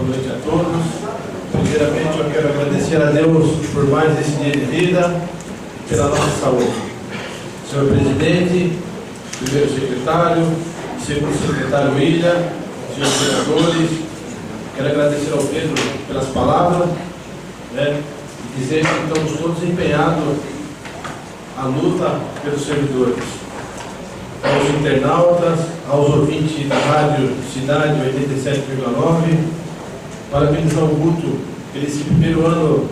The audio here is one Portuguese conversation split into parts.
boa noite a todos. Primeiramente, eu quero agradecer a Deus por mais esse dia de vida e pela nossa saúde. Senhor Presidente, primeiro secretário, segundo secretário William, senhores vereadores, quero agradecer ao Pedro pelas palavras, e dizer que estamos todos empenhados à luta pelos servidores. Aos internautas, aos ouvintes da Rádio Cidade 87,9, parabenizar o Guto pelo esse primeiro ano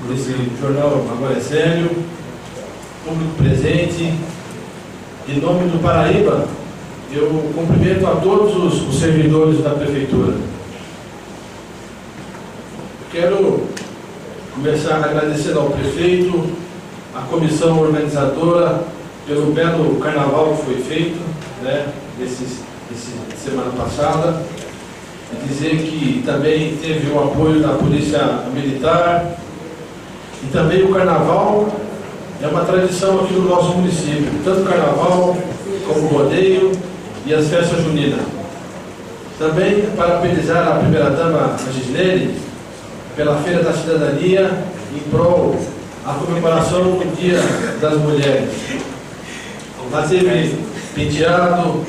desse jornal Agora é Sério, público presente. Em nome do Paraíba, eu cumprimento a todos os servidores da Prefeitura. Quero começar agradecendo ao prefeito, à comissão organizadora, pelo belo carnaval que foi feito, semana passada, e dizer que também teve o apoio da Polícia Militar, e também o carnaval é uma tradição aqui no nosso município, tanto o carnaval como o rodeio e as festas juninas. Também parabenizar a primeira-dama Gislene pela Feira da Cidadania em prol da comemoração do Dia das Mulheres. Lá teve penteado,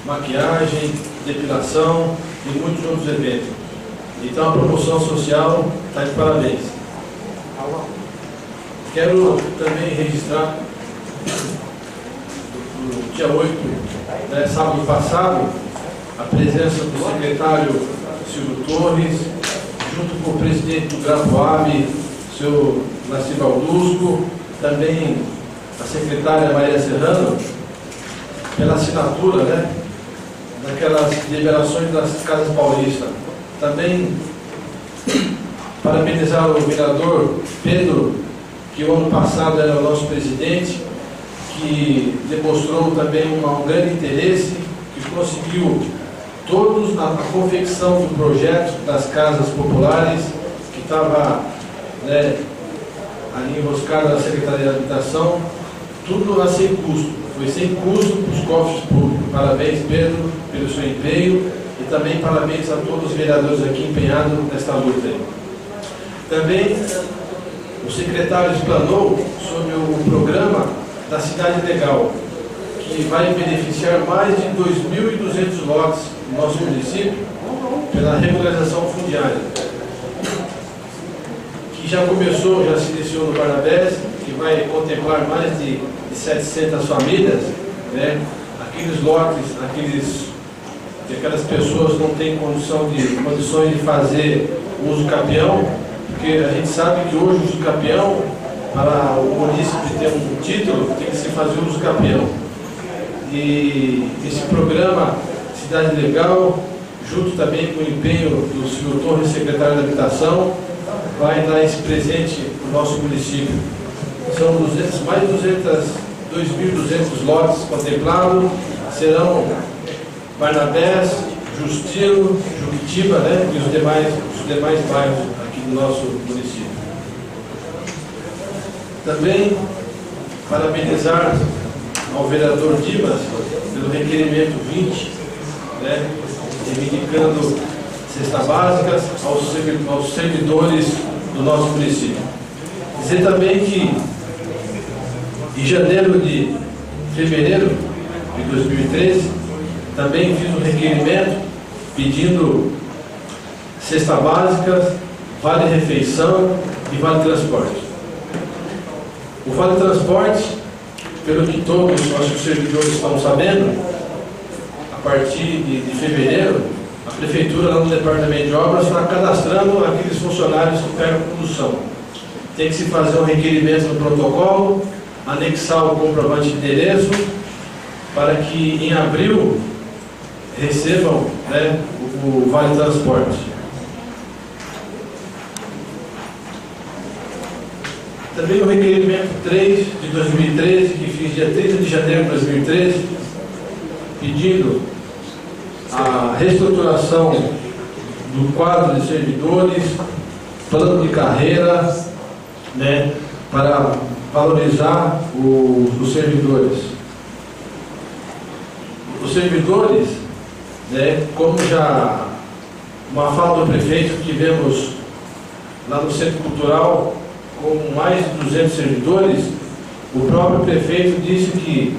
maquiagem, depilação e muitos outros eventos. Então a promoção social está de parabéns. Quero também registrar no dia 8, sábado passado, a presença do secretário Silvio Torres, junto com o presidente do Grapoab, o senhor Nasci Baldusco, também a secretária Maria Serrano, pela assinatura daquelas liberações das Casas Paulistas. Também parabenizar o vereador Pedro, que o ano passado era o nosso presidente, que demonstrou também um grande interesse, que conseguiu todos a confecção do projeto das casas populares, que estava ali enroscado na Secretaria de Habitação, tudo lá sem custo, foi sem custo para os cofres públicos. Parabéns, Pedro, pelo seu empenho, e também parabéns a todos os vereadores aqui empenhados nesta luta. Também o secretário explanou sobre o programa da Cidade Legal, que vai beneficiar mais de 2.200 lotes no nosso município pela regularização fundiária, que já começou, já se iniciou no Barnabés, que vai contemplar mais de 700 famílias, aqueles lotes, que aquelas pessoas não têm condições de fazer uso capião, porque a gente sabe que hoje o uso capião, para o município ter um título, tem que se fazer uso capião. E esse programa Cidade Legal, junto também com o empenho do senhor Torres, secretário da Habitação, vai dar esse presente no nosso município. São mais de 2.200 lotes contemplados, serão Barnabés, Justino, Juquitiba, e os demais bairros aqui do nosso município. Também parabenizar ao vereador Dimas pelo requerimento 20, reivindicando cestas básicas aos servidores do nosso município. Dizer também que em fevereiro de 2013, também fiz um requerimento pedindo cestas básicas, vale refeição e vale transporte. O vale transporte, pelo que todos os nossos servidores estão sabendo, a partir de fevereiro, a Prefeitura, lá no Departamento de Obras, está cadastrando aqueles funcionários que pegam condução. Tem que se fazer um requerimento no protocolo, anexar o comprovante de endereço, para que em abril recebam o Vale Transporte. Também o requerimento 3 de 2013, que fiz dia 30 de janeiro de 2013, pedindo a reestruturação do quadro de servidores, plano de carreira, para valorizar os servidores. Os servidores, como já uma fala do prefeito que tivemos lá no Centro Cultural, com mais de 200 servidores. O próprio prefeito disse que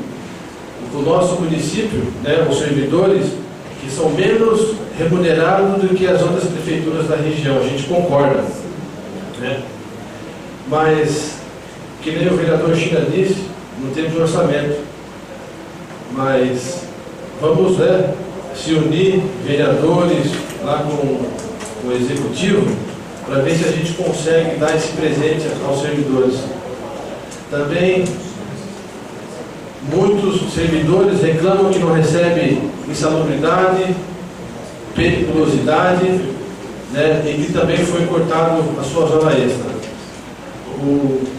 o nosso município, né, os servidores, que são menos remunerados do que as outras prefeituras da região. A gente concorda, né? Mas, que nem o vereador China disse, não temos orçamento. Mas vamos, né, se unir, vereadores, lá com o executivo, para ver se a gente consegue dar esse presente aos servidores. Também, muitos servidores reclamam que não recebem insalubridade, periculosidade, né, e que também foi cortado a sua zona extra.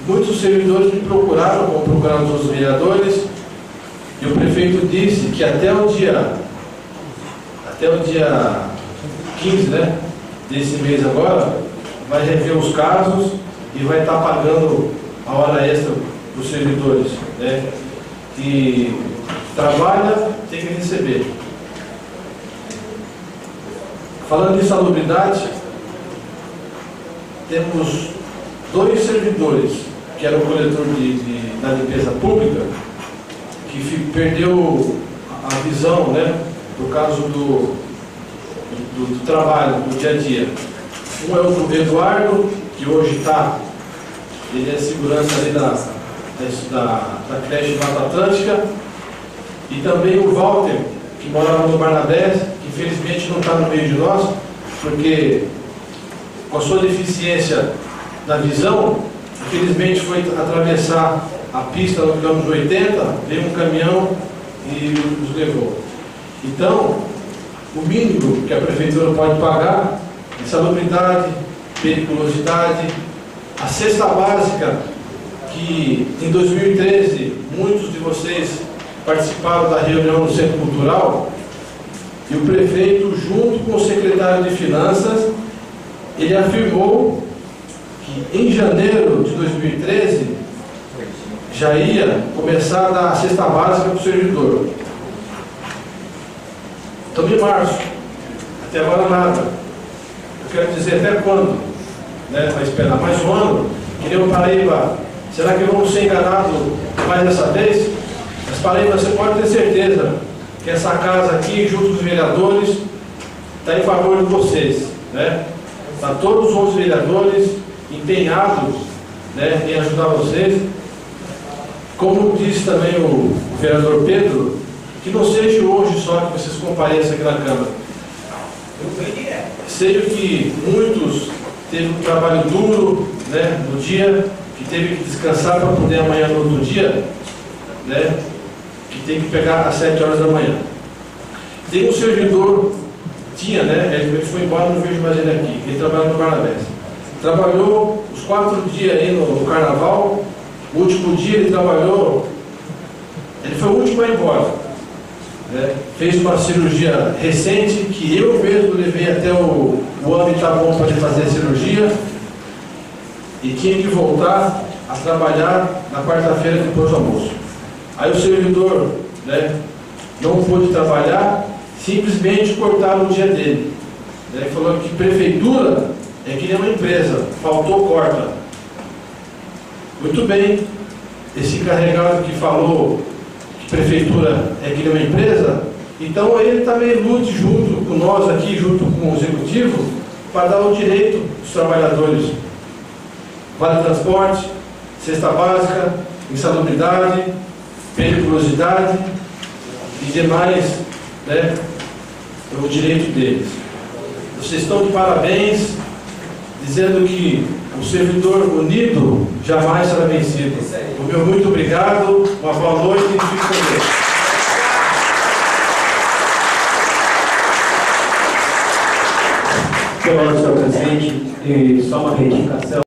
Muitos servidores me procuraram, como procuraram os outros vereadores, e o prefeito disse que até o dia 15, né, desse mês agora, vai rever os casos e vai estar pagando a hora extra para os servidores, né, que trabalha, tem que receber. Falando de insalubridade, temos 2 servidores, que era o coletor da limpeza pública, que perdeu a visão, né, por causa do trabalho, do dia a dia. Um é o Eduardo, que hoje ele é segurança ali da creche Mata Atlântica, e também o Walter, que morava no Barnabés, que infelizmente não está no meio de nós, porque com a sua deficiência na visão, infelizmente foi atravessar a pista no quilômetro 80, veio um caminhão e os levou. Então, o mínimo que a prefeitura pode pagar é insalubridade, periculosidade, a cesta básica, que em 2013 muitos de vocês participaram da reunião no Centro Cultural, e o prefeito, junto com o secretário de Finanças, ele afirmou que em janeiro de 2013 já ia começar a dar a cesta básica para o servidor. Estamos em março, até agora nada. Eu quero dizer, até quando? Né? Vai esperar mais um ano? Que nem o Paraíba. Será que vamos ser enganados mais dessa vez? Mas Paraíba, você pode ter certeza que essa casa aqui, junto com os vereadores, está em favor de vocês, né? Está todos os outros vereadores empenhados, né, em ajudar vocês. Como disse também o vereador Pedro, que não seja hoje só que vocês compareçam aqui na Câmara. Seja que muitos teve um trabalho duro, né, no dia, que teve que descansar para poder amanhã no outro dia, né, que tem que pegar às 7 horas da manhã. Tem um servidor, né, ele foi embora, não vejo mais ele aqui, ele trabalha no Barnabés. Trabalhou os 4 dias aí no Carnaval. O último dia ele trabalhou, ele foi o último a ir embora, né? Fez uma cirurgia recente, que eu mesmo levei até o ano está bom para ele fazer a cirurgia, e tinha que voltar a trabalhar na quarta-feira depois do almoço. Aí o servidor, né, não pôde trabalhar, simplesmente cortaram o dia dele, né? Falou que prefeitura é que nem uma empresa, faltou, corta. Muito bem, esse encarregado que falou que prefeitura é que nem uma empresa, então ele também lute junto com nós aqui, junto com o executivo, para dar o direito dos trabalhadores. Vale transporte, cesta básica, insalubridade, periculosidade e demais, né, o direito deles. Vocês estão de parabéns, dizendo que o servidor unido jamais será vencido. O meu muito obrigado, uma boa noite e fique com Deus. Senhor presidente, só uma retificação.